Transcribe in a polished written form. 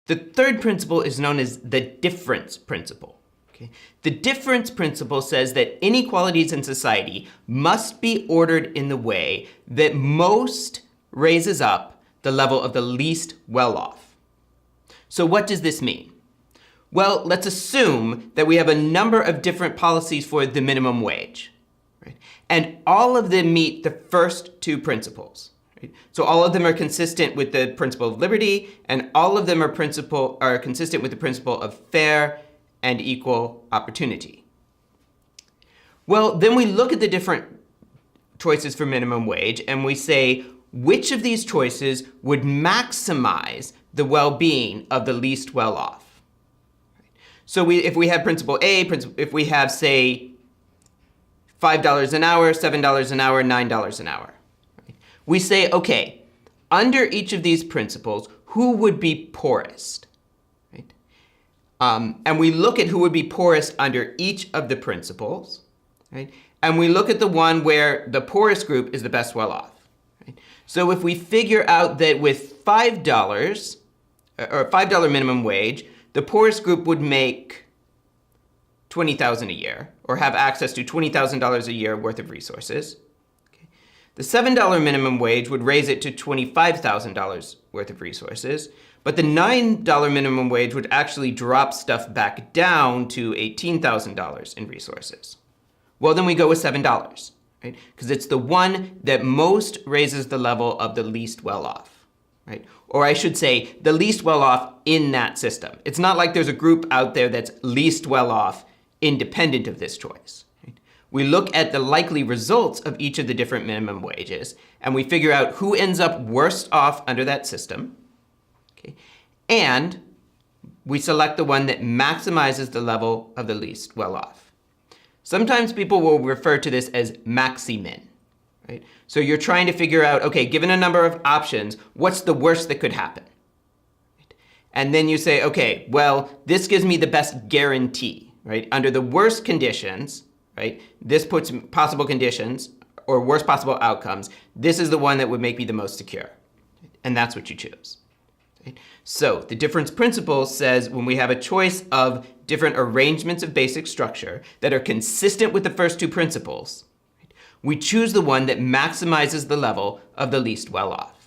The third principle is known as the difference principle. Okay? The difference principle says that inequalities in society must be ordered in the way that most raises up the level of the least well-off. So what does this mean? Well, let's assume that we have a number of different policies for the minimum wage, right? And all of them meet the first two principles. Right? So all of them are consistent with the principle of liberty, and all of them are consistent with the principle of fair and equal opportunity. Well, then we look at the different choices for minimum wage, and we say, which of these choices would maximize the well-being of the least well-off? So if we have principle A, if we have, say, $5 an hour, $7 an hour, $9 an hour, right? We say, okay, under each of these principles, who would be poorest? Right? And we look at who would be poorest under each of the principles, right? And we look at the one where the poorest group is the best well-off. Right? So if we figure out that with $5 or $5 minimum wage, the poorest group would make $20,000 a year, or have access to $20,000 a year worth of resources. Okay. The $7 minimum wage would raise it to $25,000 worth of resources, but the $9 minimum wage would actually drop stuff back down to $18,000 in resources. Well, then we go with $7, right? Because it's the one that most raises the level of the least well-off, right? Or I should say, the least well-off in that system. It's not like there's a group out there that's least well-off independent of this choice. Right? We look at the likely results of each of the different minimum wages, and we figure out who ends up worst off under that system. Okay? And we select the one that maximizes the level of the least well-off. Sometimes people will refer to this as maxi-min. Right? So you're trying to figure out, okay, given a number of options, what's the worst that could happen? Right? And then you say, okay, well, this gives me the best guarantee, right? Under the worst conditions, right? This puts possible conditions or worst possible outcomes. This is the one that would make me the most secure. And that's what you choose. Right? So the difference principle says when we have a choice of different arrangements of basic structure that are consistent with the first two principles, we choose the one that maximizes the level of the least well-off.